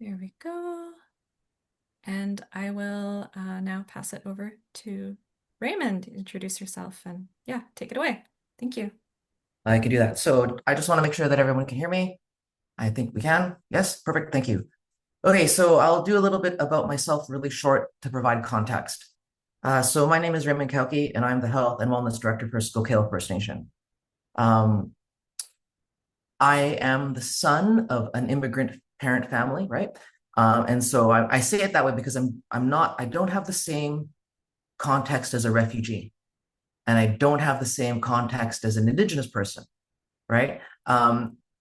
There we go. And I will now pass it over to Raymond. Introduce yourself and yeah, take it away. Thank you. I can do that. So I just want to make sure that everyone can hear me. I think we can. Yes, perfect. Thank you. Okay, so I'll do a little bit about myself really short to provide context. So my name is Raymond Kauke, and I'm the Health and Wellness Director for Skowkale First Nation. Um, I am the son of an immigrant parent family, right? And so I say it that way because I don't have the same context as a refugee, and I don't have the same context as an Indigenous person, right?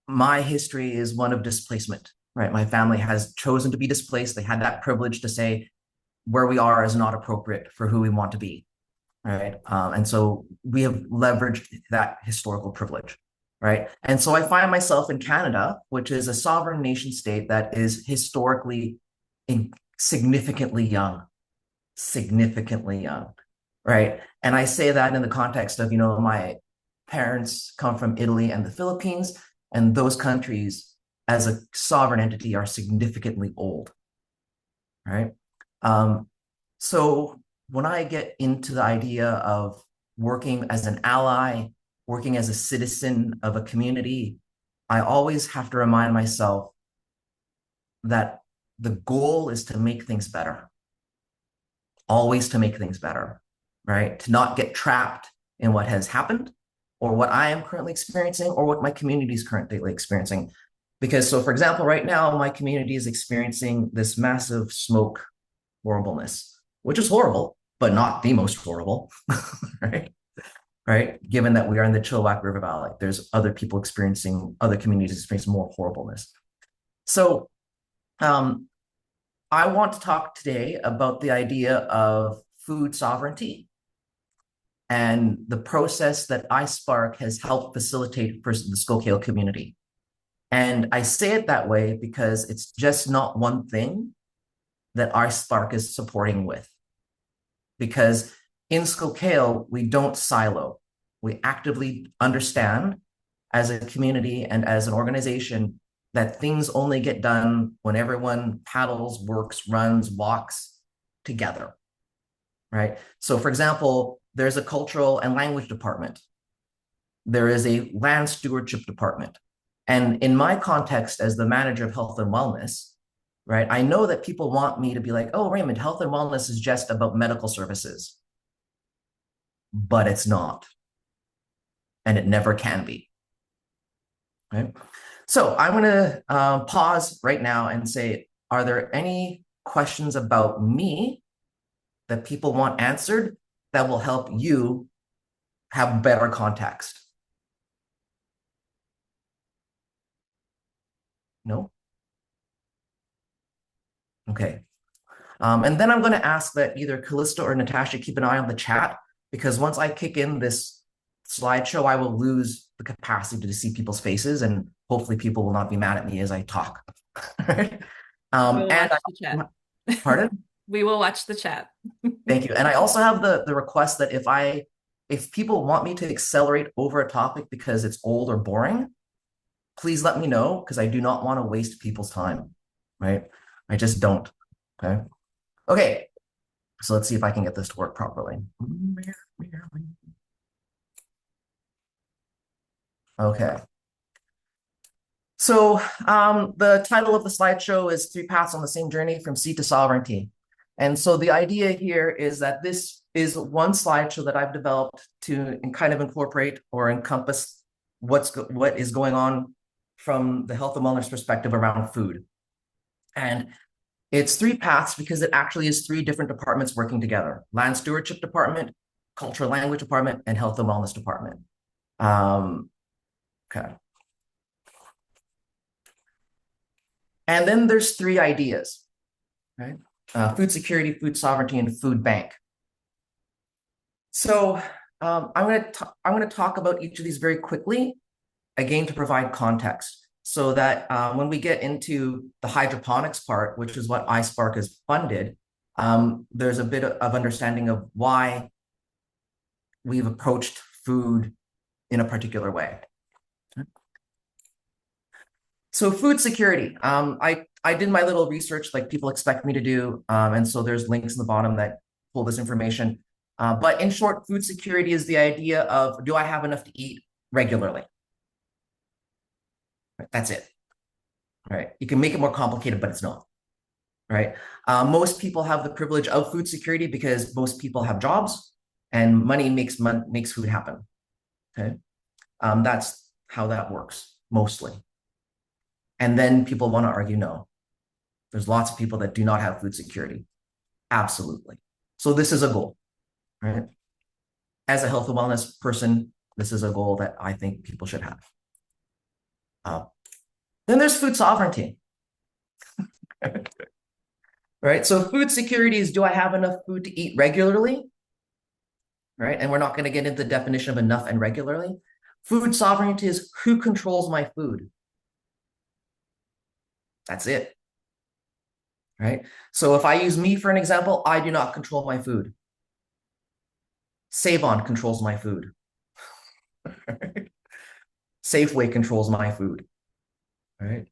My history is one of displacement, right? My family has chosen to be displaced. They had that privilege to say where we are is not appropriate for who we want to be, right? And so we have leveraged that historical privilege, right? And so I find myself in Canada, which is a sovereign nation state that is historically significantly young, right? And I say that in the context of, my parents come from Italy and the Philippines, and those countries as a sovereign entity are significantly old, right? Um, so when I get into the idea of working as an ally, working as a citizen of a community, I always have to remind myself that the goal is to make things better, always to make things better, right? To not get trapped in what has happened or what I am currently experiencing or what my community is currently experiencing. Because, so for example, right now, my community is experiencing this massive smoke horribleness, which is horrible, but not the most horrible, right? Right? Given that we are in the Chilliwack River Valley, there's other communities experiencing more horribleness. So, um, I want to talk today about the idea of food sovereignty and the process that iSpark has helped facilitate for the Skowkale community. And I say it that way because it's just not one thing that iSpark is supporting with. Because in Skowkale, we don't silo. We actively understand as a community and as an organization that things only get done when everyone paddles, works, runs, walks together, right? So, for example, there's a cultural and language department. There is a land stewardship department. And in my context as the manager of health and wellness, right, I know that people want me to be like, oh, Raymond, health and wellness is just about medical services, but it's not. And it never can be, right? So I'm going to pause right now and say, are there any questions about me that people want answered that will help you have better context? No? Okay. And then I'm going to ask that either Callista or Natasha keep an eye on the chat, because once I kick in this slideshow, I will lose the capacity to see people's faces, and hopefully people will not be mad at me as I talk. Right? We'll And watch the chat. pardon? We will watch the chat. Thank you. And I also have the request that if people want me to accelerate over a topic because it's old or boring, please let me know because I do not want to waste people's time. Right? I just don't. Okay. Okay. So let's see if I can get this to work properly. Okay. So the title of the slideshow is Three Paths on the Same Journey from Sea to Sovereignty. And so the idea here is that this is one slideshow that I've developed to kind of incorporate or encompass what is going on from the health and wellness perspective around food. And it's three paths because it actually is three different departments working together: land stewardship department, cultural language department, and health and wellness department. Okay. And then there's three ideas, right? Food security, food sovereignty, and food bank. So I'm going to talk about each of these very quickly, again, to provide context so that when we get into the hydroponics part, which is what iSpark has funded, there's a bit of understanding of why we've approached food in a particular way. So food security. I did my little research like people expect me to do, and so there's links in the bottom that pull this information. But in short, food security is the idea of do I have enough to eat regularly? Right, that's it. Right. You can make it more complicated, but it's not. Right. Most people have the privilege of food security because most people have jobs, and makes food happen. Okay. That's how that works mostly. And then people want to argue no. There's lots of people that do not have food security. Absolutely. So this is a goal, right? As a health and wellness person, this is a goal that I think people should have. Uh, then there's food sovereignty, right? So food security is, do I have enough food to eat regularly, right? And we're not going to get into the definition of enough and regularly. Food sovereignty is who controls my food. That's it, right? So if I use me for an example, I do not control my food. Save-On controls my food. Safeway controls my food, right?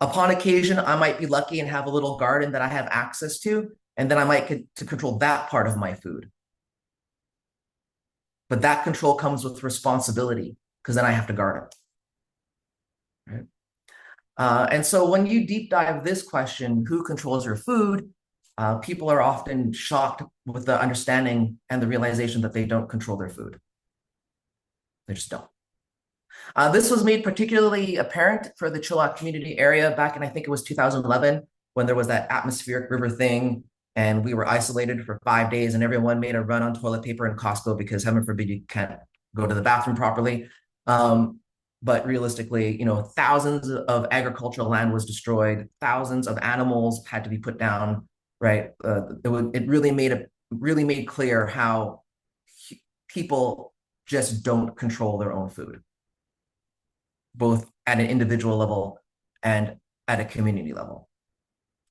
Upon occasion, I might be lucky and have a little garden that I have access to, and then I might get to control that part of my food. But that control comes with responsibility because then I have to guard it. Right? And so when you deep dive this question, who controls your food? People are often shocked with the understanding and the realization that they don't control their food. They just don't. This was made particularly apparent for the Chilliwack community area back in, I think it was 2011, when there was that atmospheric river thing, and we were isolated for 5 days, and everyone made a run on toilet paper in Costco because heaven forbid you can't go to the bathroom properly. But realistically, thousands of agricultural land was destroyed, thousands of animals had to be put down. Right? It really made clear how people just don't control their own food, both at an individual level and at a community level.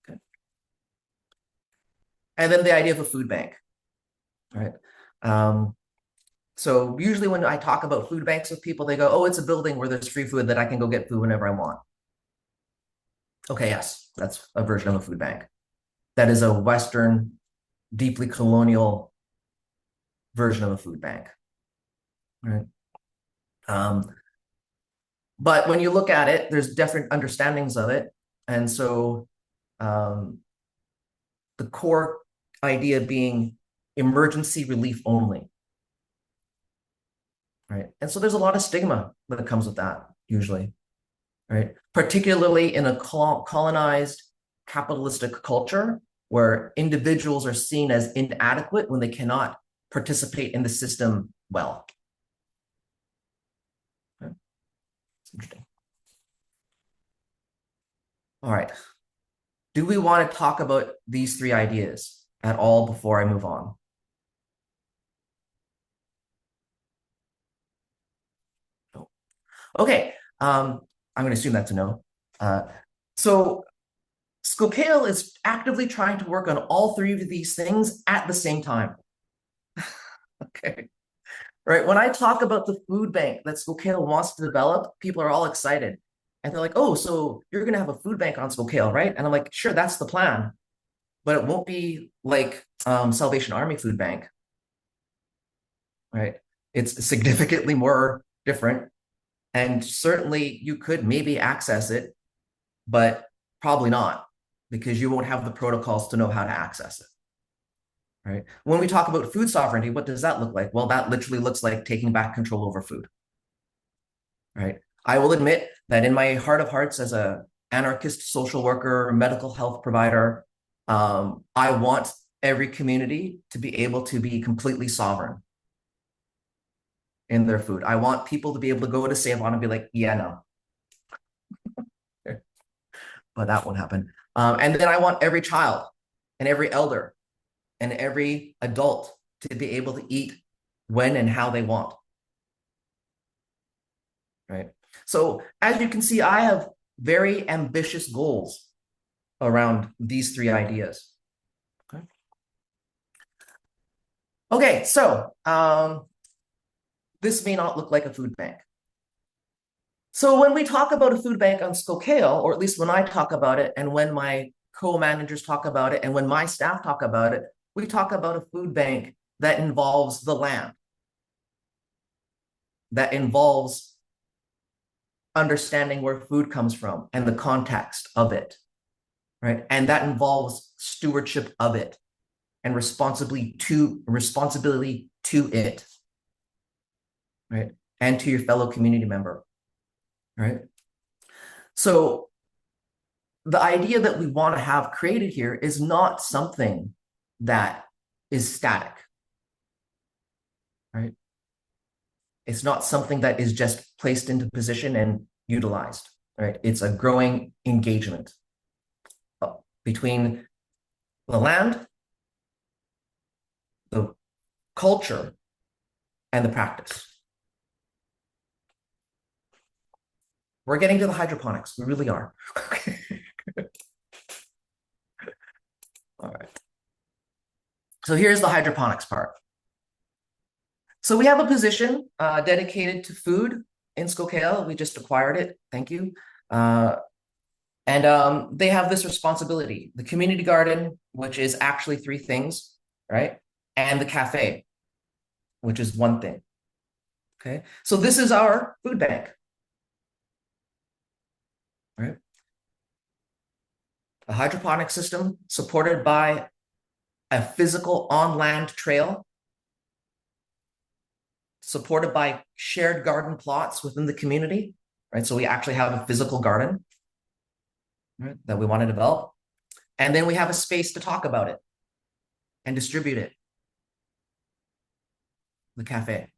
Okay. And then the idea of a food bank, right? So usually when I talk about food banks with people, they go, oh, it's a building where there's free food that I can go get food whenever I want. Okay, yes, that's a version of a food bank. That is a Western, deeply colonial version of a food bank, right? Um, but when you look at it, there's different understandings of it. And so um, the core idea being emergency relief only, right? And so there's a lot of stigma that comes with that usually, right? Particularly in a colonized capitalistic culture where individuals are seen as inadequate when they cannot participate in the system well. Okay. It's interesting. All right. Do we want to talk about these three ideas at all before I move on? No. Okay. I'm going to assume that's a no. Uh, so Skowkale is actively trying to work on all three of these things at the same time. Okay. Right. When I talk about the food bank that Skowkale wants to develop, people are all excited. And they're like, oh, so you're going to have a food bank on Skowkale, right? And I'm like, sure, that's the plan. But it won't be like Salvation Army Food Bank, right? It's significantly more different. And certainly you could maybe access it, but probably not because you won't have the protocols to know how to access it. Right. When we talk about food sovereignty, what does that look like? Well, that literally looks like taking back control over food. Right. I will admit that in my heart of hearts, as a anarchist social worker, medical health provider, I want every community to be able to be completely sovereign in their food. I want people to be able to go to Save-On and be like, yeah, no, but that won't happen. And then I want every child and every elder and every adult to be able to eat when and how they want. Right. So as you can see, I have very ambitious goals around these three ideas. Okay. Okay, so this may not look like a food bank. So when we talk about a food bank on Skowkale, or at least when I talk about it, and when my co-managers talk about it, and when my staff talk about it, we talk about a food bank that involves the land, that involves understanding where food comes from and the context of it, right? And that involves stewardship of it and responsibility to it, right? And to your fellow community member, right? So the idea that we want to have created here is not something that is static, right? It's not something that is just placed into position and utilized, right? It's a growing engagement between the land, the culture, and the practice. We're getting to the hydroponics. We really are. All right. So here's the hydroponics part. So we have a position dedicated to food in Skowkale. We just acquired it. Thank you. And they have this responsibility, the community garden, which is actually three things, right? And the cafe, which is one thing. Okay. So this is our food bank, right? A hydroponic system supported by a physical on-land trail, supported by shared garden plots within the community, right? So we actually have a physical garden, right, that we want to develop. And then we have a space to talk about it and distribute it, the cafe.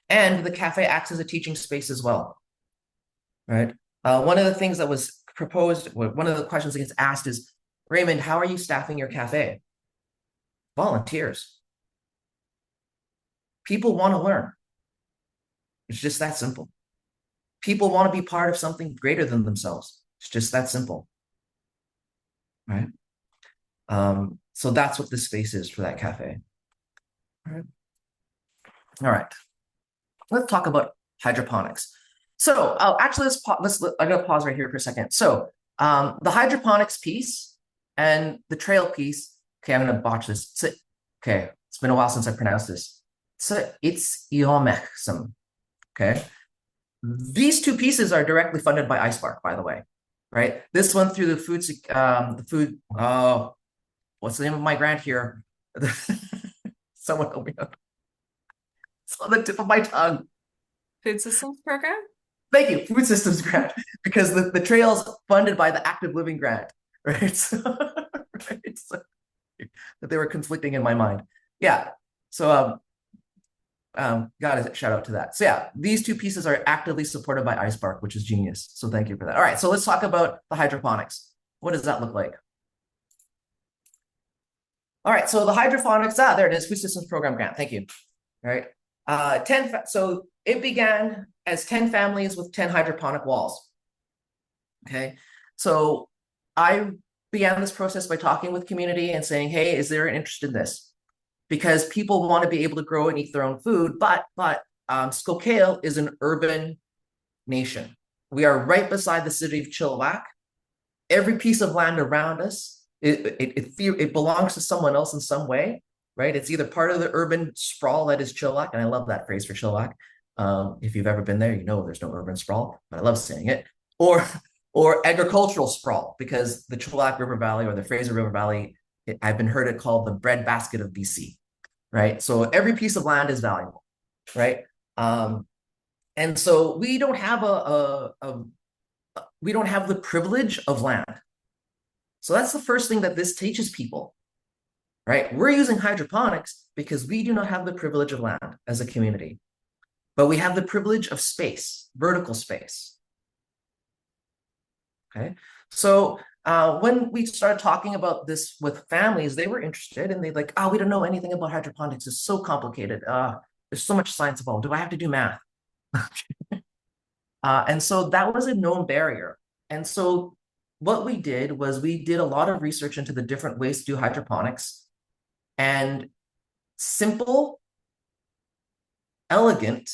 And the cafe acts as a teaching space as well, right? One of the things that was proposed, one of the questions that gets asked is, Raymond, how are you staffing your cafe? Volunteers. People want to learn. It's just that simple. People want to be part of something greater than themselves. It's just that simple, right? So that's what this space is for that cafe. All right. All right. Let's talk about hydroponics. So actually, I'm going to pause right here for a second. So the hydroponics piece and the trail piece. Okay, I'm going to botch this. Okay, it's been a while since I pronounced this. So it's Iomexum. Okay, these two pieces are directly funded by iSpark, by the way. Right, this one through the food. Oh, what's the name of my grant here? Someone help me out. It's on the tip of my tongue. Food systems program? Thank you, food systems grant, because the trail's funded by the active living grant, right? So, right? So that they were conflicting in my mind. Yeah. So got a shout out to that. So yeah, these two pieces are actively supported by iSpark, which is genius. So thank you for that. All right, so let's talk about the hydroponics. What does that look like? All right, so the hydroponics, there it is, food systems program grant. Thank you. All right. So it began as 10 families with 10 hydroponic walls. Okay. So I began this process by talking with community and saying, hey, is there an interest in this? Because people want to be able to grow and eat their own food, but Skowkale is an urban nation. We are right beside the city of Chilliwack. Every piece of land around us, it belongs to someone else in some way, right? It's either part of the urban sprawl that is Chilliwack, and I love that phrase for Chilliwack. If you've ever been there, you know there's no urban sprawl, but I love saying it. Or agricultural sprawl, because the Chilliwack River Valley or the Fraser River Valley, I've been heard it called the breadbasket of BC, right? So every piece of land is valuable, right? And so we don't have we don't have the privilege of land. So that's the first thing that this teaches people, right? We're using hydroponics because we do not have the privilege of land as a community, but we have the privilege of space, vertical space. Okay. So when we started talking about this with families, they were interested and they like, oh, we don't know anything about hydroponics. It's so complicated. There's so much science involved. Do I have to do math? And so that was a known barrier. And so what we did was we did a lot of research into the different ways to do hydroponics, and simple, elegant,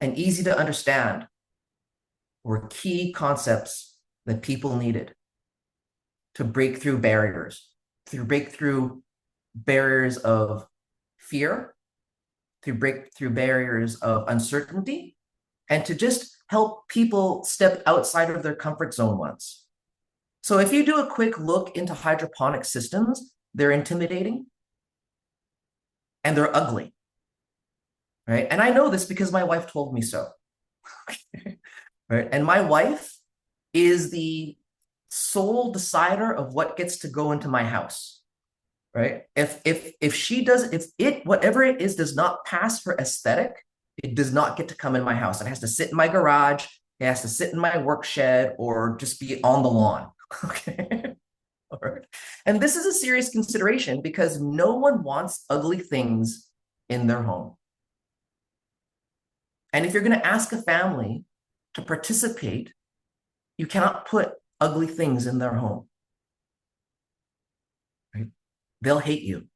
and easy to understand were key concepts that people needed to break through barriers, to break through barriers of fear, to break through barriers of uncertainty, and to just help people step outside of their comfort zone once. So if you do a quick look into hydroponic systems, they're intimidating and they're ugly, right? And I know this because my wife told me so, right? And my wife is the sole decider of what gets to go into my house, right? If she does, if it whatever it is does not pass for aesthetic, it does not get to come in my house. It has to sit in my garage. It has to sit in my work shed or just be on the lawn. Okay. All right. And this is a serious consideration because no one wants ugly things in their home. And if you're going to ask a family to participate, you cannot put ugly things in their home. Right? They'll hate you.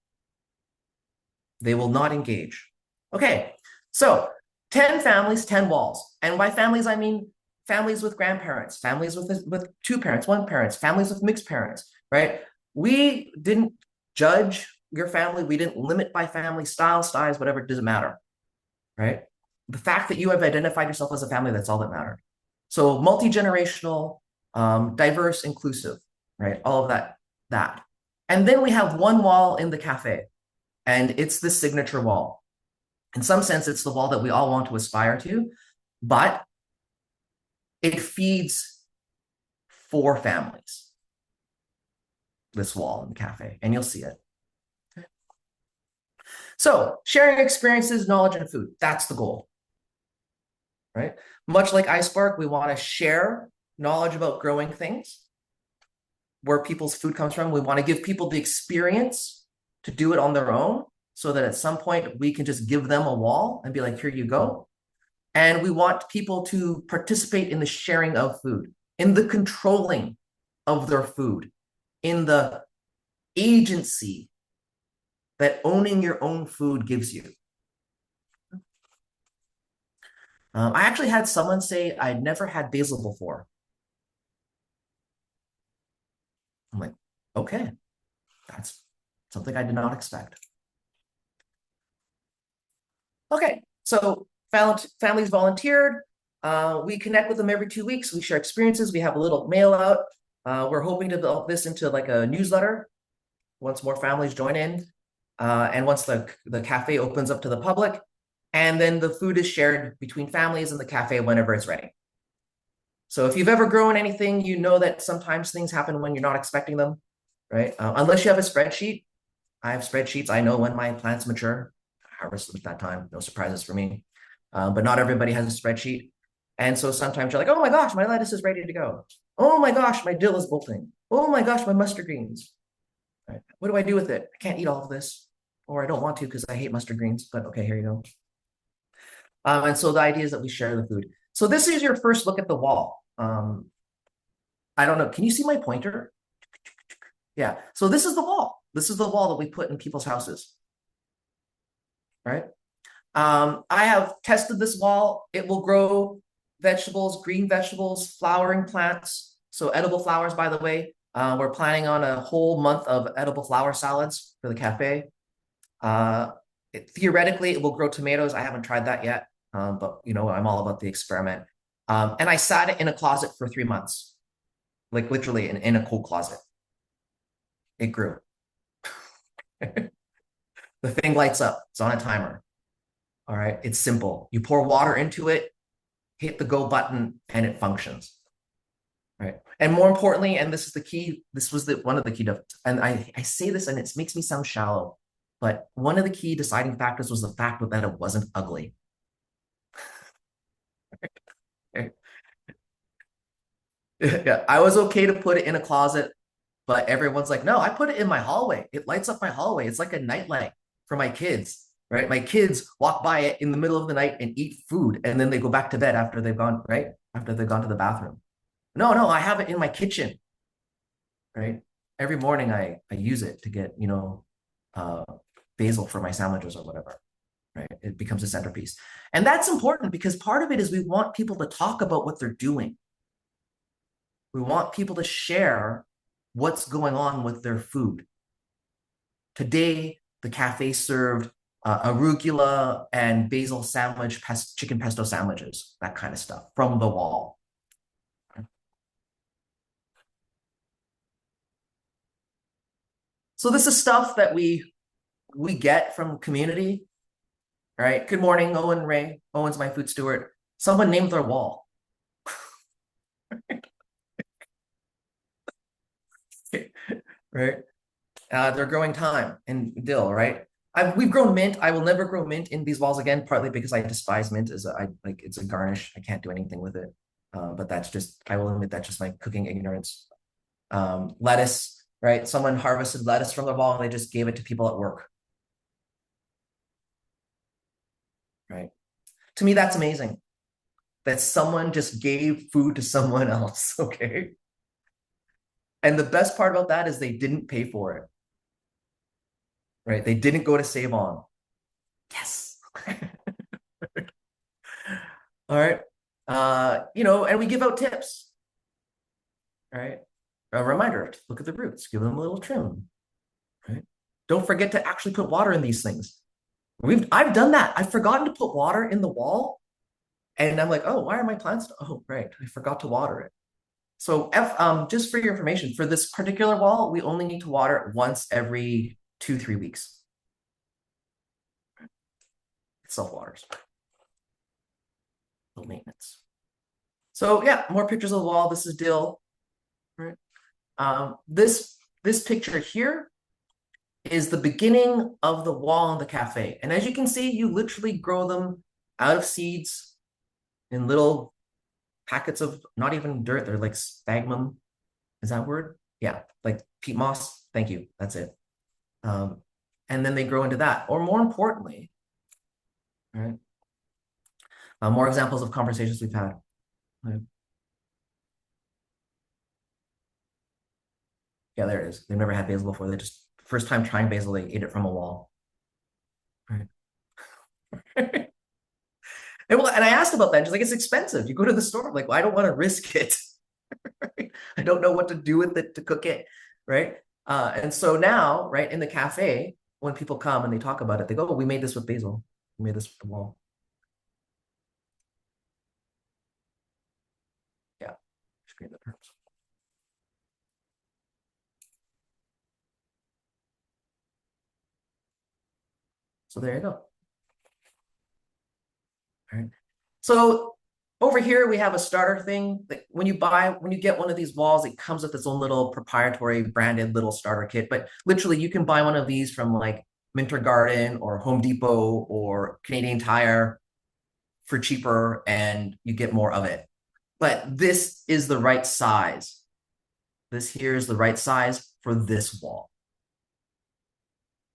They will not engage. Okay, so 10 families, 10 walls. And by families, I mean families with grandparents, families with two parents, one parents, families with mixed parents, right? We didn't judge your family. We didn't limit by family style, styles, whatever, it doesn't matter, right? The fact that you have identified yourself as a family, that's all that mattered. So multi-generational, diverse, inclusive, right? All of that. And then we have one wall in the cafe, and it's the signature wall. In some sense, it's the wall that we all want to aspire to, but it feeds 4 families, this wall in the cafe, and you'll see it. So sharing experiences, knowledge, and food, that's the goal, right? Much like iSpark, we want to share knowledge about growing things, where people's food comes from. We want to give people the experience to do it on their own so that at some point we can just give them a wall and be like, here you go. And we want people to participate in the sharing of food, in the controlling of their food, in the agency that owning your own food gives you. I actually had someone say I'd never had basil before. I'm like, okay, that's something I did not expect. Okay, so families volunteered. We connect with them every 2 weeks. We share experiences. We have a little mail out. We're hoping to develop this into like a newsletter once more families join in. And once the cafe opens up to the public, and then the food is shared between families and the cafe whenever it's ready. So if you've ever grown anything, you know that sometimes things happen when you're not expecting them, right? Unless you have a spreadsheet. I have spreadsheets. I know when my plants mature. Harvest at that time. No surprises for me. But not everybody has a spreadsheet. And so sometimes you're like, oh my gosh, my lettuce is ready to go. Oh my gosh, my dill is bolting. Oh my gosh, my mustard greens. Right. What do I do with it? I can't eat all of this. Or I don't want to because I hate mustard greens. But okay, here you go. And so the idea is that we share the food. So this is your first look at the wall. I don't know. Can you see my pointer? Yeah. So this is the wall. This is the wall that we put in people's houses. Right. I have tested this wall. It will grow vegetables, green vegetables, flowering plants. So edible flowers, by the way. We're planning on a whole month of edible flower salads for the cafe. Theoretically, it will grow tomatoes. I haven't tried that yet, but you know, I'm all about the experiment. And I sat it in a closet for 3 months, like literally in a cold closet. It grew. The thing lights up. It's on a timer. All right. It's simple. You pour water into it, hit the go button, and it functions. Right. And more importantly, and this is the key, this was one of the key, and I say this and it makes me sound shallow, but one of the key deciding factors was the fact that it wasn't ugly. Yeah, I was okay to put it in a closet, but everyone's like, no, I put it in my hallway. It lights up my hallway. It's like a nightlight for my kids, right? My kids walk by it in the middle of the night and eat food, and then they go back to bed after they've gone, right? After they've gone to the bathroom. No, I have it in my kitchen, right? Every morning I use it to get, basil for my sandwiches or whatever, right? It becomes a centerpiece. And that's important because part of it is we want people to talk about what they're doing. We want people to share what's going on with their food. Today, the cafe served arugula and basil sandwich, chicken pesto sandwiches, that kind of stuff from the wall. So this is stuff that we get from community, right? Good morning, Owen Ray. Owen's my food steward. Someone named their wall. Right? They're growing thyme and dill, right? We've grown mint. I will never grow mint in these walls again, partly because I despise mint as like it's a garnish. I can't do anything with it. But that's just, I will admit that's just my cooking ignorance. Lettuce, right? Someone harvested lettuce from the wall and they just gave it to people at work, right? To me, that's amazing that someone just gave food to someone else, okay? And the best part about that is they didn't pay for it, right? They didn't go to Save On. Yes. All right. And we give out tips, right? A reminder, look at the roots, give them a little trim, right? Don't forget to actually put water in these things. I've done that. I've forgotten to put water in the wall. And I'm like, oh, why are my plants? Oh, right. I forgot to water it. So just for your information, for this particular wall, we only need to water it once every 2-3 weeks. It self-waters. Low maintenance. So yeah, more pictures of the wall. This is dill. Right. This picture here is the beginning of the wall in the cafe. And as you can see, you literally grow them out of seeds in little packets of not even dirt. They're like sphagnum. Is that a word? Yeah, like peat moss. Thank you. That's it. And then they grow into that. Or more importantly, right? More examples of conversations we've had. Right? Yeah, there it is. They've never had basil before. They just first time trying basil, they ate it from a wall. Right. And I asked about that. She's like, it's expensive. You go to the store. I'm like, well, I don't want to risk it. I don't know what to do with it to cook it. Right. And so now, right, in the cafe, when people come and they talk about it, they go, oh, we made this with basil. We made this with the wall. Yeah. Screen the terms. So there you go. All right. So over here, we have a starter thing. When you get one of these walls, it comes with its own little proprietary branded little starter kit. But literally, you can buy one of these from like Minter Garden or Home Depot or Canadian Tire for cheaper, and you get more of it. But this is the right size. This here is the right size for this wall.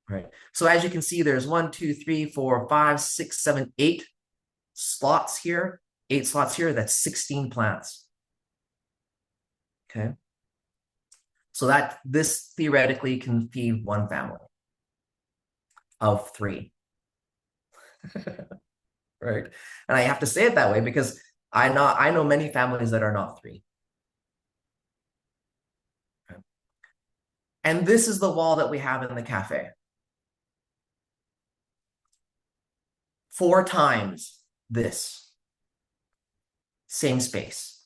Right. So as you can see, there's 1, 2, 3, 4, 5, 6, 7, 8 slots here. 8 slots here. That's 16 plants. Okay. So that this theoretically can feed one family of 3. Right. And I have to say it that way because I know many families that are not 3. Okay. And this is the wall that we have in the cafe. 4 times this. Same space.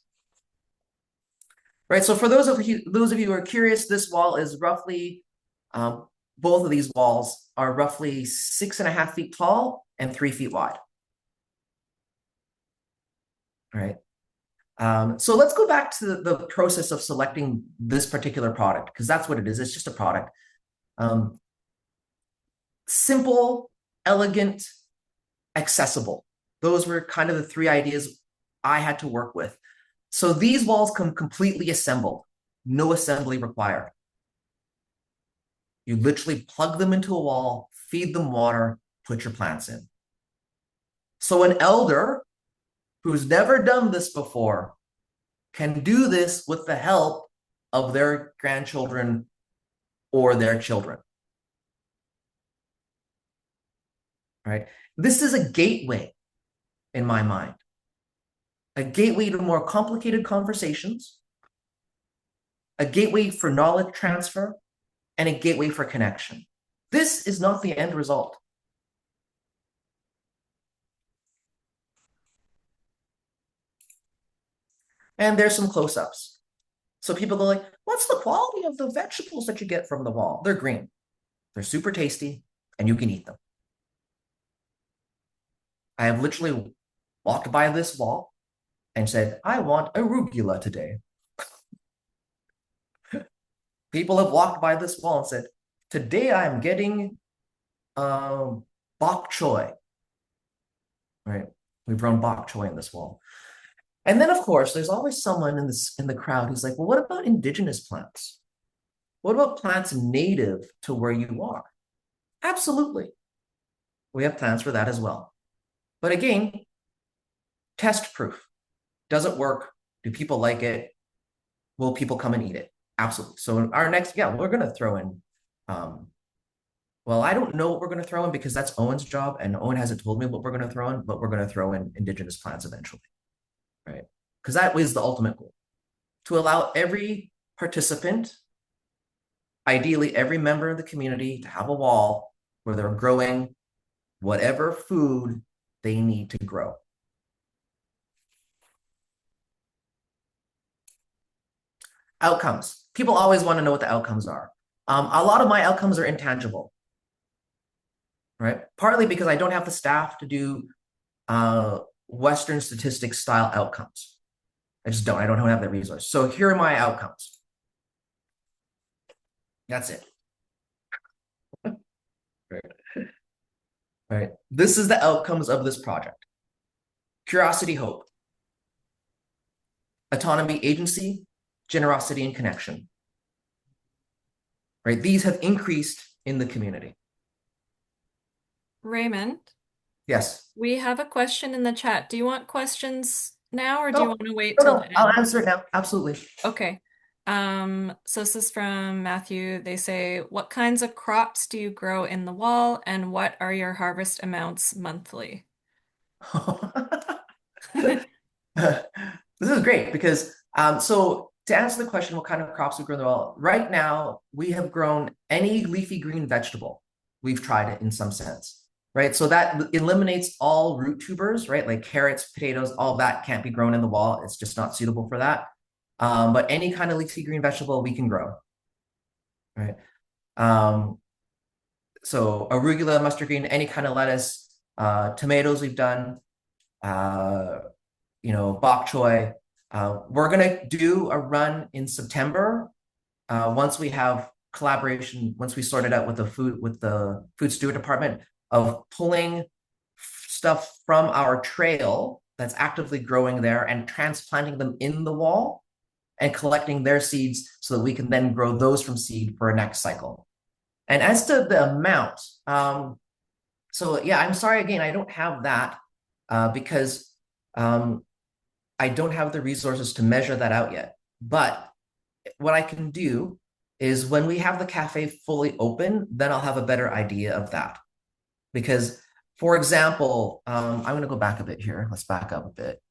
Right. So for those of you who are curious, this wall is roughly, both of these walls are roughly 6.5 feet tall and 3 feet wide. All right. So let's go back to the process of selecting this particular product, because that's what it is. It's just a product. Simple, elegant, accessible. Those were kind of the 3 ideas I had to work with. So these walls come completely assembled, no assembly required. You literally plug them into a wall, feed them water, put your plants in. So an elder who's never done this before can do this with the help of their grandchildren or their children. right? This is a gateway in my mind, a gateway to more complicated conversations, a gateway for knowledge transfer, and a gateway for connection. This is not the end result. And there's some close-ups. So people go like, what's the quality of the vegetables that you get from the wall? They're green. They're super tasty, and you can eat them. I have literally walked by this wall and said, I want arugula today. People have walked by this wall and said, today I'm getting bok choy, right? We've grown bok choy in this wall. And then, of course, there's always someone in the crowd who's like, well, what about indigenous plants? What about plants native to where you are? Absolutely. We have plans for that as well. But again, test proof. Does it work? Do people like it? Will people come and eat it? Absolutely. So our next, yeah, we're going to throw in, well, I don't know what we're going to throw in because that's Owen's job, and Owen hasn't told me what we're going to throw in, but we're going to throw in indigenous plants eventually, right? Because that is the ultimate goal, to allow every participant, ideally every member of the community, to have a wall where they're growing whatever food they need to grow. Outcomes. People always want to know what the outcomes are. A lot of my outcomes are intangible, right? Partly because I don't have the staff to do Western statistics style outcomes. I just don't. I don't have that resource. So here are my outcomes. That's it. Right. Right. This is the outcomes of this project. Curiosity, hope. Autonomy, agency, generosity, and connection. Right. These have increased in the community. Raymond, Yes. we have a question in the chat. Do you want questions now or do you No, want to wait no, till the no. I'll end? answer it now. Absolutely. Okay. So this is from Matthew. They say, what kinds of crops do you grow in the wall and what are your harvest amounts monthly? This is great because so to answer the question, what kind of crops we grow in the world? Right now, we have grown any leafy green vegetable. We've tried it in some sense, right? So that eliminates all root tubers, right? Like carrots, potatoes, all that can't be grown in the wall. It's just not suitable for that. But any kind of leafy green vegetable we can grow, right? Um, so arugula, mustard green, any kind of lettuce, tomatoes we've done. Uh, bok choy. We're gonna do a run in September once we have collaboration, once we sort it out with the food steward department of pulling stuff from our trail that's actively growing there and transplanting them in the wall and collecting their seeds so that we can then grow those from seed for a next cycle. And as to the amount, so yeah, I'm sorry again, I don't have that because I don't have the resources to measure that out yet. But what I can do is when we have the cafe fully open, then I'll have a better idea of that. Because, for example, I'm going to go back a bit here. Let's back up a bit.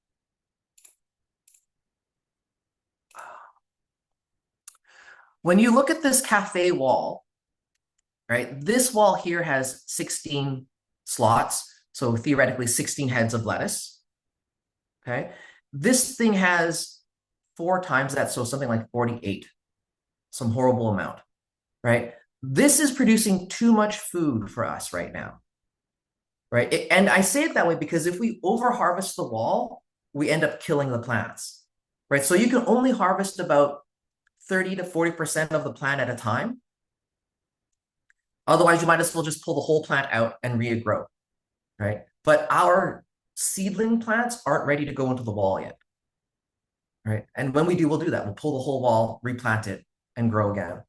When you look at this cafe wall, right, this wall here has 16 slots. So theoretically, 16 heads of lettuce. Okay. This thing has 4 times that, so something like 48, some horrible amount, right? This is producing too much food for us right now, right? And I say it that way because if we over harvest the wall, we end up killing the plants, right? So you can only harvest about 30 to 40% of the plant at a time. Otherwise, you might as well just pull the whole plant out and regrow, right? But our seedling plants aren't ready to go into the wall yet, right? And when we do, we'll do that. We'll pull the whole wall, replant it, and grow again.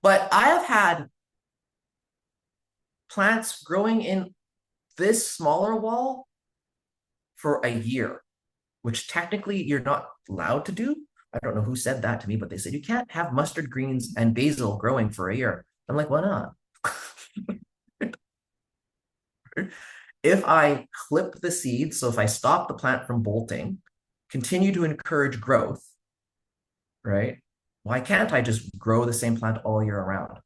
But I have had plants growing in this smaller wall for a year, which technically you're not allowed to do. I don't know who said that to me, but they said you can't have mustard greens and basil growing for a year. I'm like, why not? If I clip the seeds, so if I stop the plant from bolting, continue to encourage growth, right? Why can't I just grow the same plant all year around?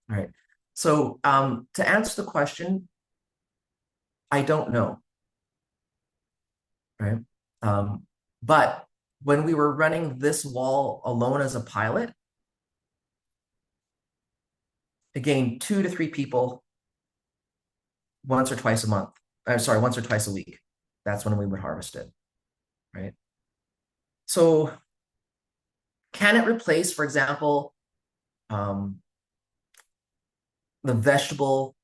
Right. So to answer the question, I don't know, right? Um, but when we were running this wall alone as a pilot, again, 2 to 3 people once or twice a month. I'm sorry, once or twice a week. That's when we would harvest it, right? So can it replace, for example, um, the vegetable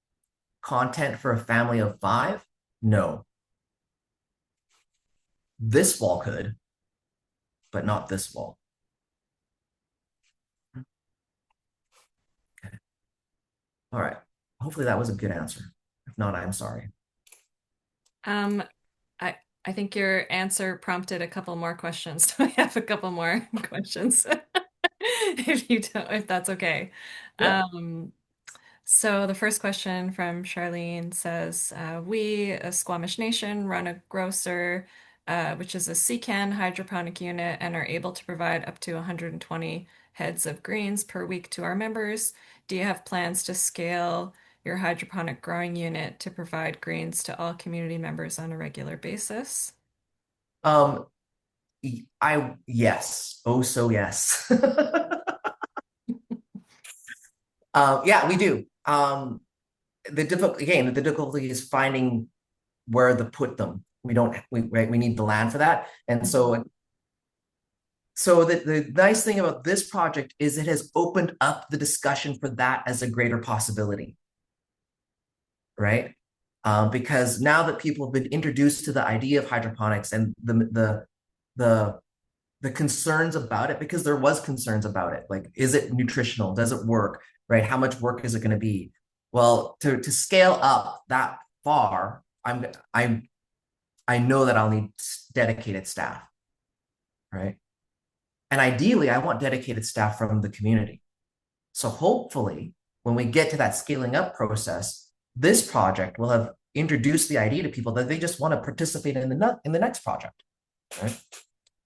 content for a family of 5? No. This wall could, but not this wall. Okay. All right. Hopefully that was a good answer. If not, I'm sorry. Um, I I think your answer prompted a couple more questions. So I have a couple more questions. If you don't, if that's okay. Yeah. Um, So the first question from Charlene says, we, a Squamish Nation, run a grocer, which is a secant hydroponic unit, and are able to provide up to 120 heads of greens per week to our members. Do you have plans to scale your hydroponic growing unit to provide greens to all community members on a regular basis? Um, yes. Oh, so yes. Yeah, we do. The difficulty is finding where to put them. We don't, we, right, we need the land for that. And Mhm. so the nice thing about this project is it has opened up the discussion for that as a greater possibility, right? Because now that people have been introduced to the idea of hydroponics and the the concerns about it, because there was concerns about it, like is it nutritional, does it work, right? How much work is it going to be? Well, to scale up that far, I know that I'll need dedicated staff, right? And ideally, I want dedicated staff from the community. So hopefully, when we get to that scaling up process, this project will have introduced the idea to people that they just want to participate in the next project, right?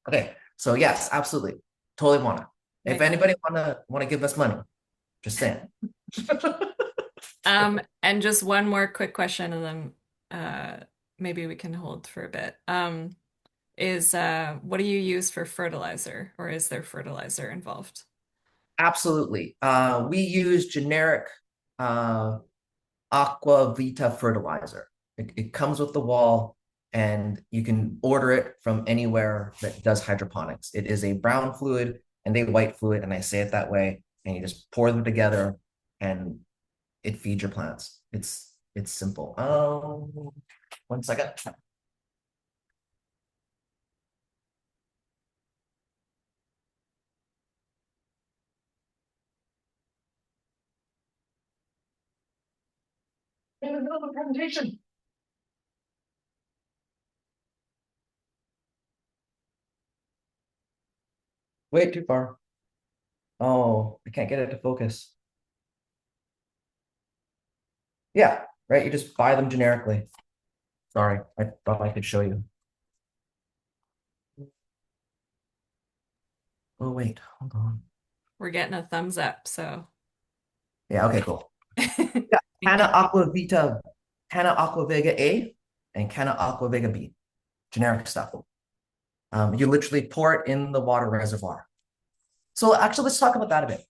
Okay, so yes, absolutely, totally want to. If Okay. anybody want to give us money, just saying. And just one more quick question, and then maybe we can hold for a bit. Is what do you use for fertilizer, or is there fertilizer involved? Absolutely. We use generic uh, Aqua Vita fertilizer. It comes with the wall, and you can order it from anywhere that does hydroponics. It is a brown fluid and a white fluid, and I say it that way. And you just pour them together, and it feeds your plants. It's simple. 1 second. In the middle of the presentation. Way too far. Oh, I can't get it to focus. Yeah, right. You just buy them generically. Sorry, I thought I could show you. Oh, wait, hold on. We're getting a thumbs up, so Yeah, okay, cool. thank Yeah, Canna you. Aqua Vita, Canna Aqua Vega A, and Canna Aqua Vega B. Generic stuff. You literally pour it in the water reservoir. So actually, let's talk about that a bit.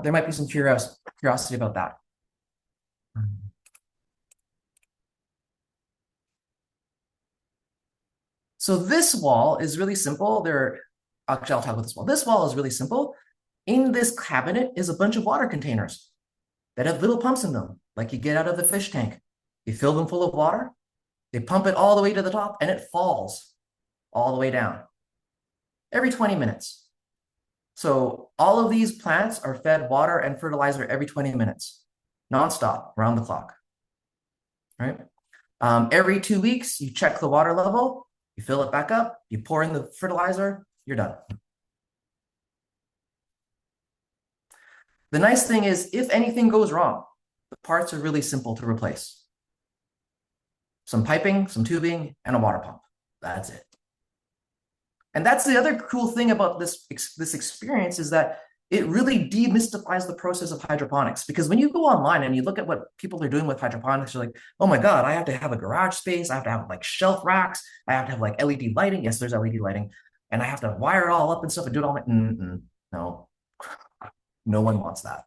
There might be some curiosity about that. So this wall is really simple. Actually, I'll talk about this wall. This wall is really simple. In this cabinet is a bunch of water containers that have little pumps in them, like you get out of the fish tank. You fill them full of water, they pump it all the way to the top, and it falls all the way down every 20 minutes. So all of these plants are fed water and fertilizer every 20 minutes, nonstop, around the clock, right? Every 2 weeks, you check the water level, you fill it back up, you pour in the fertilizer, you're done. The nice thing is, if anything goes wrong, the parts are really simple to replace. some piping, some tubing, and a water pump. That's it. And that's the other cool thing about this experience is that it really demystifies the process of hydroponics. Because when you go online and you look at what people are doing with hydroponics, you're like, oh my God, I have to have a garage space. I have to have like shelf racks. I have to have like LED lighting. Yes, there's LED lighting. And I have to wire it all up and stuff and do it all. No, no one wants that.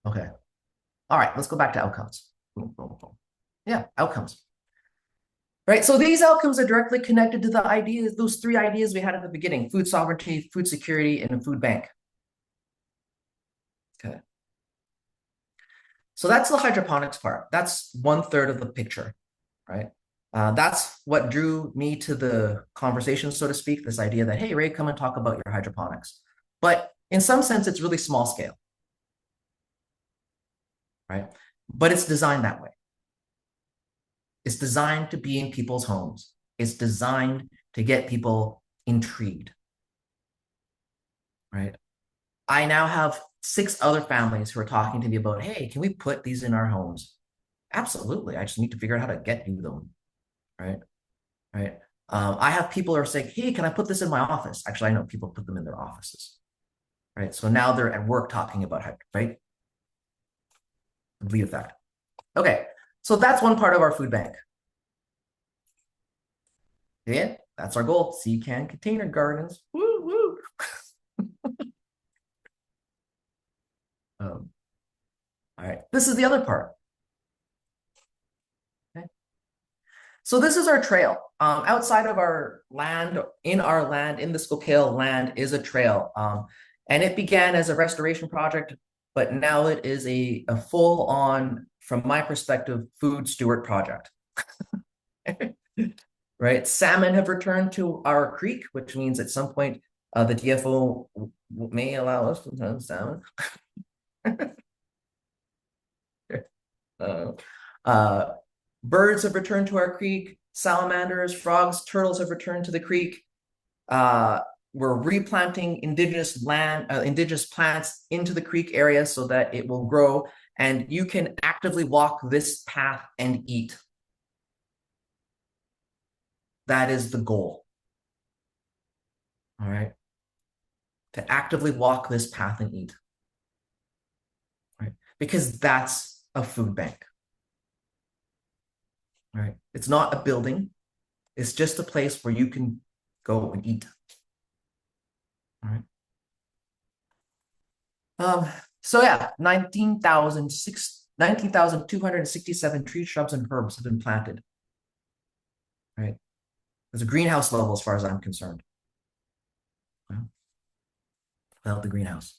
Okay. All right, let's go back to outcomes. Boom, boom, boom. Yeah, outcomes. Right. So these outcomes are directly connected to the ideas, those three ideas we had at the beginning: food sovereignty, food security, and a food bank. Okay. So that's the hydroponics part. That's 1/3 of the picture, right? That's what drew me to the conversation, so to speak, this idea that, hey, Ray, come and talk about your hydroponics. But in some sense, it's really small scale, right? But it's designed that way. It's designed to be in people's homes. It's designed to get people intrigued, right? I now have 6 other families who are talking to me about, hey, can we put these in our homes? Absolutely. I just need to figure out how to get you them, right? Right. I have people who are saying, hey, can I put this in my office? Actually, I know people put them in their offices, right? So now they're at work talking about how, right? Lead effect. Okay. So that's one part of our food bank. Yeah, that's our goal. Sea can container gardens. Woo, woo. Um, all right. This is the other part. Okay. So this is our trail. Outside of our land, in our land, in the Skowkale land is a trail. And it began as a restoration project, but now it is a full-on, from my perspective, food steward project. Right? Salmon have returned to our creek, which means at some point the DFO may allow us to hunt salmon. uh, uh, Birds have returned to our creek. Salamanders, frogs, turtles have returned to the creek. Uh, we're replanting indigenous land, indigenous plants into the creek area so that it will grow, and you can actively walk this path and eat. That is the goal. All right. To actively walk this path and eat. Right. Because that's a food bank. Right. It's not a building. It's just a place where you can go and eat. All right. So yeah, 19,267 trees, shrubs, and herbs have been planted. Right. There's a greenhouse level as far as I'm concerned. Without the greenhouse.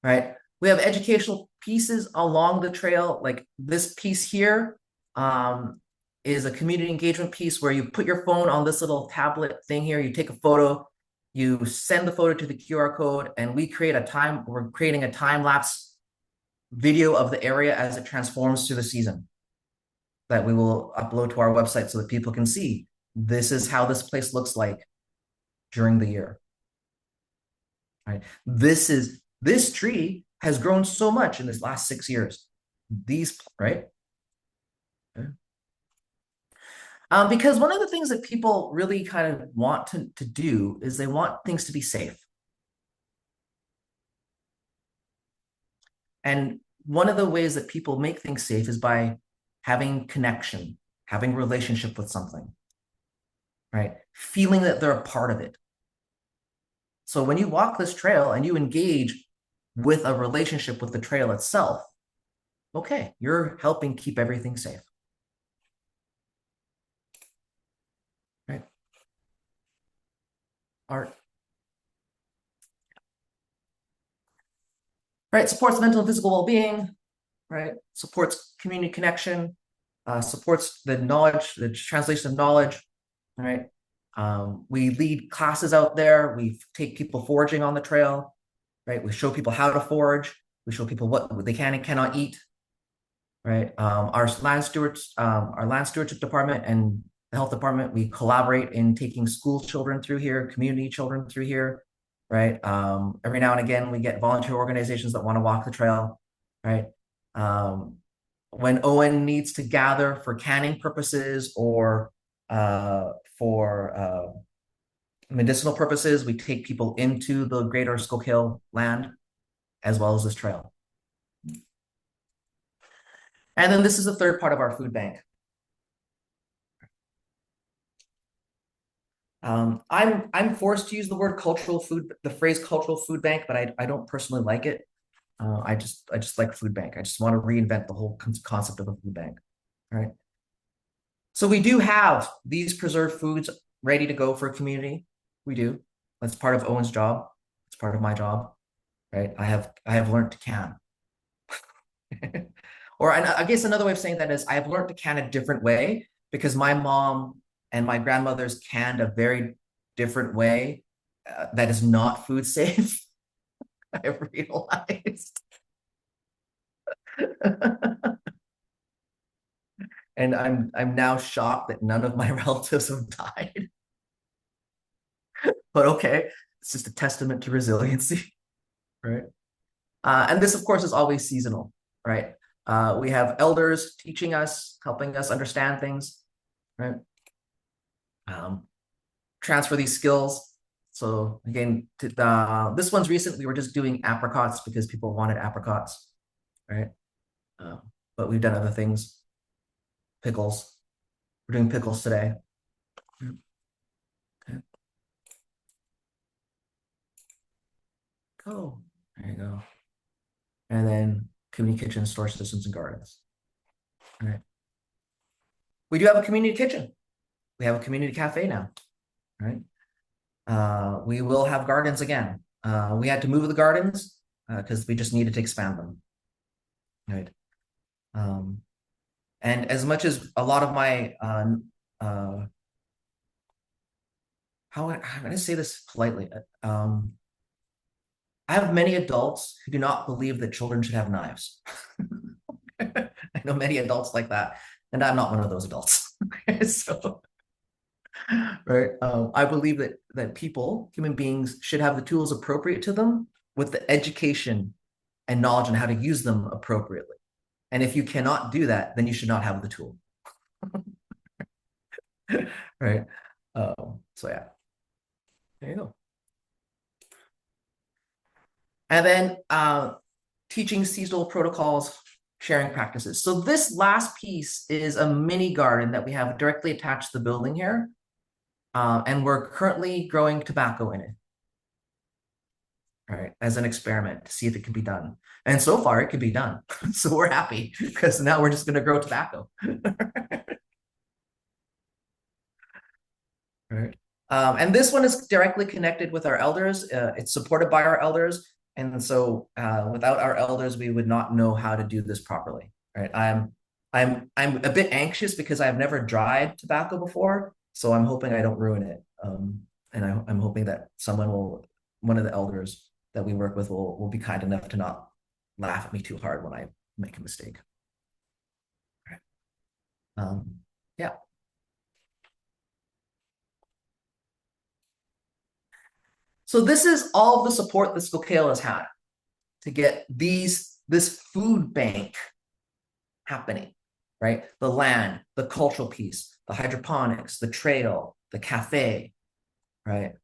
Right. We have educational pieces along the trail. Like this piece here is a community engagement piece where you put your phone on this little tablet thing here. You take a photo, you send the photo to the QR code, and we're creating a time lapse video of the area as it transforms through the season that we will upload to our website so that people can see this is how this place looks like during the year. Right? This tree has grown so much in this last 6 years. These, right? Because one of the things that people really kind of want to do is they want things to be safe. And one of the ways that people make things safe is by having connection, having relationship with something, right? Feeling that they're a part of it. So when you walk this trail and you engage with a relationship with the trail itself, okay, you're helping keep everything safe. Right? Art. Right? Supports mental and physical well-being, right? Supports community connection, supports the knowledge, the translation of knowledge, right? We lead classes out there. We take people foraging on the trail, right? We show people how to forage. We show people what they can and cannot eat, right? Our land stewardship department and the health department, we collaborate in taking school children through here, community children through here, right? Every now and again, we get volunteer organizations that want to walk the trail, right? when Owen needs to gather for canning purposes or for medicinal purposes, we take people into the greater Skowkale land as well as this trail. And then this is the third part of our food bank. I'm forced to use the word cultural food, the phrase cultural food bank, but I don't personally like it. I just like food bank. I just want to reinvent the whole concept of a food bank. All right. So we do have these preserved foods ready to go for a community. We do. That's part of Owen's job. It's part of my job, right? I have learned to can. Or I guess another way of saying that is I have learned to can a different way because my mom and my grandmother's canned a very different way that is not food safe. I realized, and I'm now shocked that none of my relatives have died. But okay, it's just a testament to resiliency, right? And this, of course, is always seasonal, right? We have elders teaching us, helping us understand things, right? Um, Transfer these skills. So again, this one's recent. We were just doing apricots because people wanted apricots, right? Uh, but we've done other things. Pickles. We're doing pickles today. Okay. Go. There you go. And then community kitchen, storage systems, and gardens. All right. We do have a community kitchen. We have a community cafe now, right? We will have gardens again. We had to move the gardens because we just needed to expand them, right? Um, and as much as a lot of my how am I going to say this politely? I have many adults who do not believe that children should have knives. I know many adults like that, and I'm not one of those adults. So, right, I believe that people, human beings, should have the tools appropriate to them with the education and knowledge on how to use them appropriately. And if you cannot do that, then you should not have the tool. Right. So yeah, there you go. And then teaching seasonal protocols, sharing practices. So this last piece is a mini garden that we have directly attached to the building here. And we're currently growing tobacco in it, right, as an experiment to see if it can be done. And so far, it can be done. So we're happy because now we're just going to grow tobacco. Right. And this one is directly connected with our elders. It's supported by our elders. And so without our elders, we would not know how to do this properly. Right. I'm a bit anxious because I've never dried tobacco before. So I'm hoping I don't ruin it. And I'm hoping that one of the elders that we work with will be kind enough to not laugh at me too hard when I make a mistake. Right. Yeah. So this is all the support that Skowkale has had to get this food bank happening, right? The land, the cultural piece, the hydroponics, the trail, the cafe, right?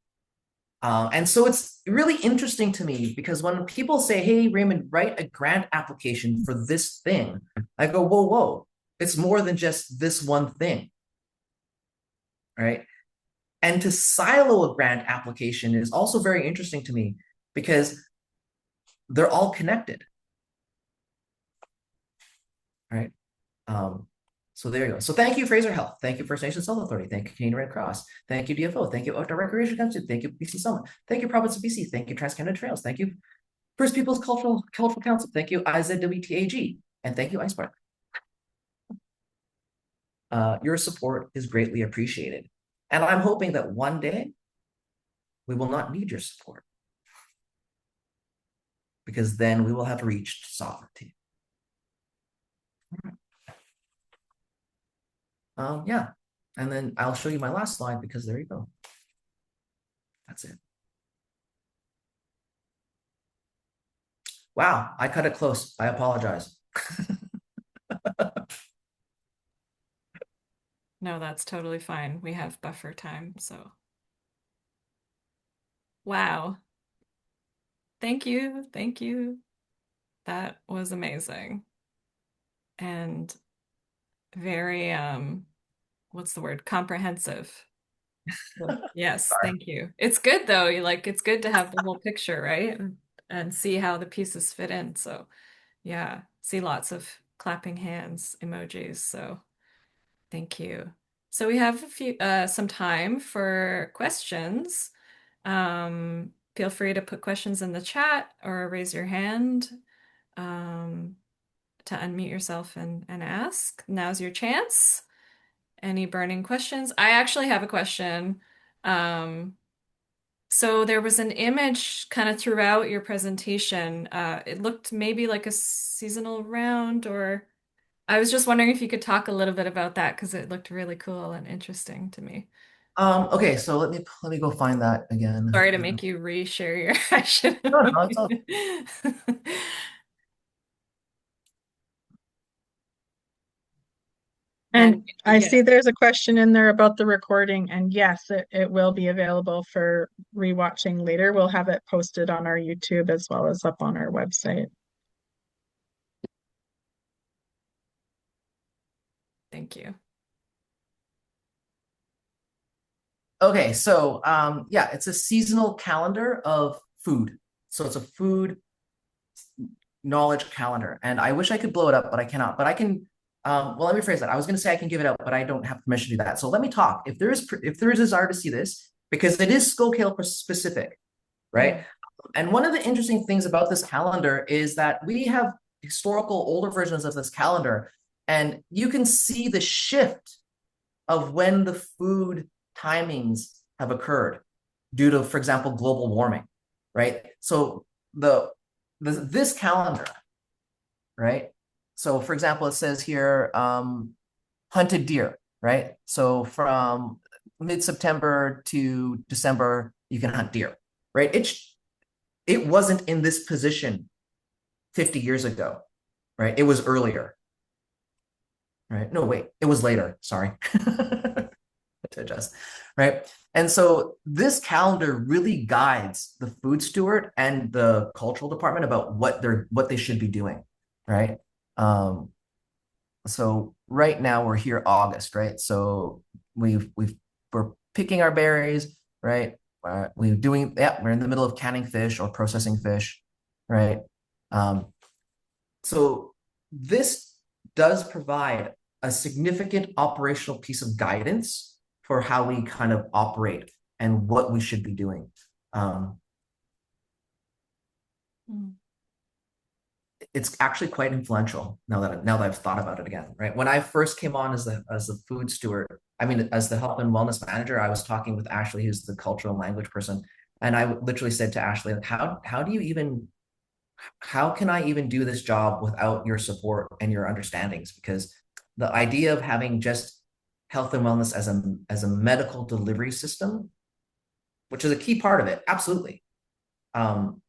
And so it's really interesting to me because when people say, "Hey, Raymond, write a grant application for this thing," I go, "Whoa, whoa! It's more than just this one thing, right?" And to silo a grant application is also very interesting to me because they're all connected, right? Um, so there you go. So thank you, Fraser Health. Thank you, First Nations Health Authority. Thank you, Canadian Red Cross. Thank you, DFO. Thank you, Outdoor Recreation Council. Thank you, BC Summit. Thank you, Province of BC. Thank you, Trans Canada Trails. Thank you, First Peoples Cultural Council. Thank you, IZWTAG. And thank you, Icepark. Your support is greatly appreciated. And I'm hoping that one day we will not need your support because then we will have reached sovereignty. Yeah. And then I'll show you my last slide because there you go. That's it. Wow, I cut it close. I apologize. No, that's totally fine. We have buffer time, so wow. Thank you. Thank you. That was amazing. And very what's the word? Comprehensive. Well, yes, thank you. It's good though. You like it's good to have the whole picture, right? And see how the pieces fit in. So, yeah, see lots of clapping hands emojis. So, thank you. So we have a few some time for questions. Feel free to put questions in the chat or raise your hand um, to unmute yourself and ask. Now's your chance. Any burning questions? I actually have a question. Um, so there was an image kind of throughout your presentation. It looked maybe like a seasonal round, or I was just wondering if you could talk a little bit about that because it looked really cool and interesting to me. Okay, so let me go find that again. Sorry to make you reshare your action. No, no, it's all. And And I yeah, see there's a question in there about the recording, and yes, it will be available for rewatching later. We'll have it posted on our YouTube as well as up on our website. thank you. Okay, so yeah, it's a seasonal calendar of food. So it's a food knowledge calendar. And I wish I could blow it up, but I cannot. But I can well, let me phrase that. I was going to say I can give it out, but I don't have permission to do that. So let me talk. If there is a desire to see this, because it is Skowkale specific, right? Mm, And one of the interesting things about this calendar is that we have historical older versions of this calendar, and you can see the shift of when the food timings have occurred due to, for example, global warming, right? So this calendar, right? So, for example, it says here hunted deer, right? So from mid-September to December, you can hunt deer, right? It wasn't in this position 50 years ago, right? It was earlier, right? No, wait, it was later. Sorry. To adjust, right? And so this calendar really guides the food steward and the cultural department about what they should be doing, right? Um, so right now we're here August, right? So we're picking our berries, right? We're in the middle of canning fish or processing fish, right? Um, so this does provide a significant operational piece of guidance for how we kind of operate and what we should be doing. Um, mm, it's actually quite influential now that I've thought about it again, right? When I first came on as the food steward, I mean, as the health and wellness manager, I was talking with Ashley, who's the cultural and language person, and I literally said to Ashley, like, how can I even do this job without your support and your understandings? Because the idea of having just health and wellness as a medical delivery system, which is a key part of it, absolutely. Um,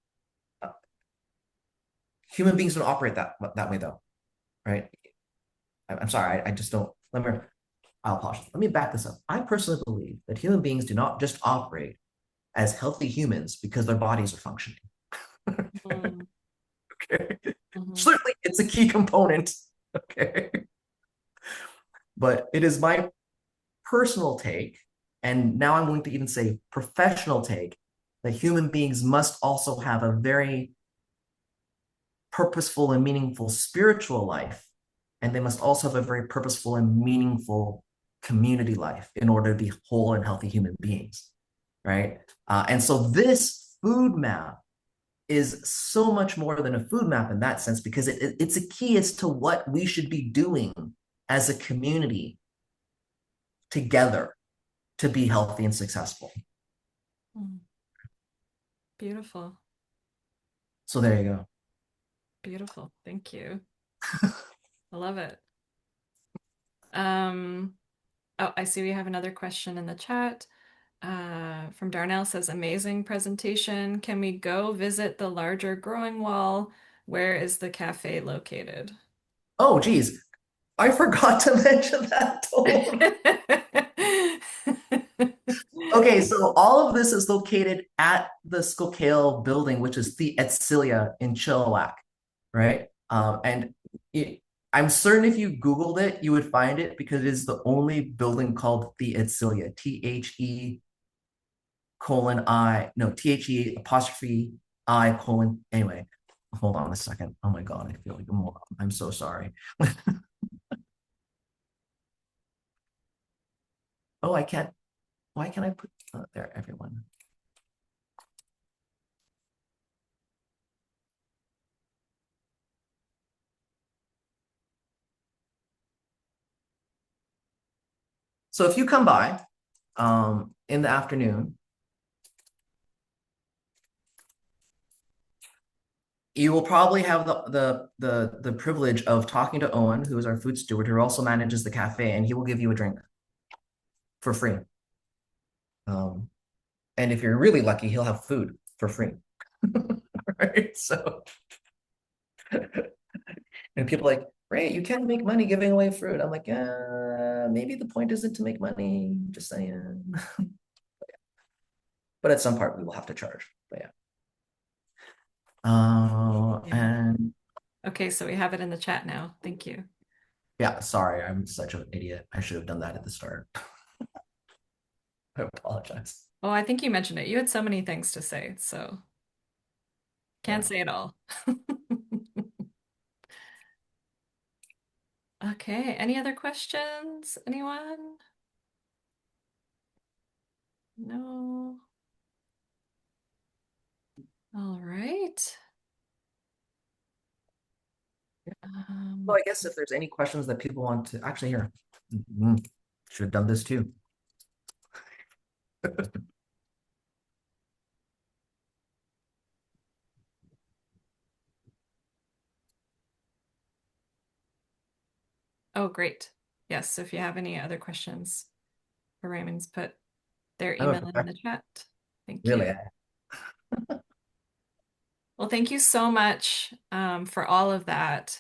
Human beings don't operate that way though, right? I'm sorry, I just don't. I'll pause. Let me back this up. I personally believe that human beings do not just operate as healthy humans because their bodies are functioning. mm, Okay. mhm, Certainly, it's a key component. Okay. But it is my personal take, and now I'm going to even say professional take, that human beings must also have a very purposeful and meaningful spiritual life, and they must also have a very purposeful and meaningful community life in order to be whole and healthy human beings, right? And so this food map is so much more than a food map in that sense because it's a key as to what we should be doing as a community together to be healthy and successful. mm. Beautiful. So there you go. Beautiful. Thank you. I love it. Um, oh, I see we have another question in the chat. From Darnell says, amazing presentation. Can we go visit the larger growing wall? Where is the cafe located? Oh, geez. I forgot to mention that. Okay, so all of this is located at the Skowkale building, which is the Etcilia in Chilliwack, right? And it, I'm certain if you Googled it, you would find it because it is the only building called the Etcilia, THE colon I, no, THE apostrophe I colon. Anyway, hold on a second. Oh my God, I feel like a moron. I'm so sorry. Oh, I can't. Why can't I put there, everyone? So if you come by in the afternoon, you will probably have the privilege of talking to Owen, who is our food steward, who also manages the cafe, and he will give you a drink for free. Um, and if you're really lucky, he'll have food for free. Right? So, and people are like, Ray, you can't make money giving away fruit. I'm like, maybe the point isn't to make money. Just saying. But at some part, we will have to charge. But yeah. Yeah. And Okay, so we have it in the chat now. Thank you. yeah, sorry, I'm such an idiot. I should have done that at the start. I apologize. Oh, I think you mentioned it. You had so many things to say, so can't Yeah. say it all. Okay, any other questions? Anyone? No. All right. So Um, I guess if there's any questions that people want to actually hear, should have done this too. oh, great. Yes, so if you have any other questions for Raymond's, put their I'm a email in the perfectionist, chat. Thank really. you. Well, thank you so much for all of that.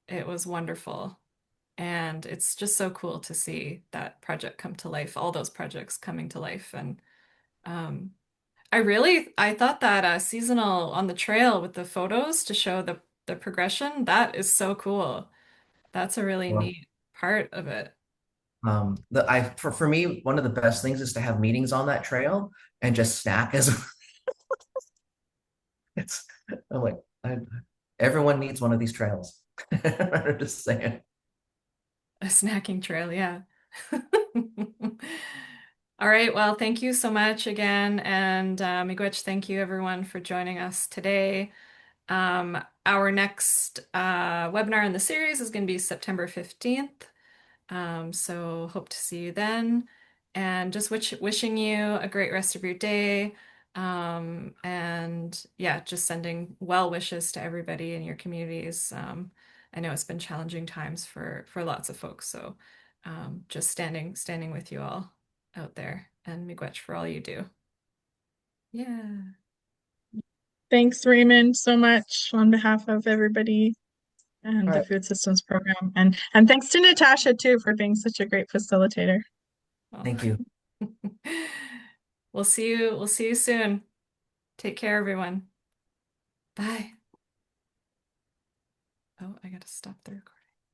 It was wonderful. And it's just so cool to see that project come to life, all those projects coming to life. And um, I thought that seasonal on the trail with the photos to show the progression, that is so cool. That's a really Well, neat part of it. the I for me, one of the best things is to have meetings on that trail and just snack as it's. I'm like, everyone needs one of these trails. I'm just saying. A snacking trail, yeah. All right, well, thank you so much again. And Miigwech, thank you everyone for joining us today. Our next webinar in the series is going to be September 15th. So hope to see you then. And just wishing you a great rest of your day. And yeah, just sending well wishes to everybody in your communities. I know it's been challenging times for lots of folks. So just standing with you all out there and miigwech for all you do. Yeah. Thanks, Raymond, so much on behalf of everybody and All the right. food systems program. And thanks to Natasha too for being such a great facilitator. Well, Thank you. we'll see you soon. Take care, everyone. Bye. Oh, I gotta stop the recording.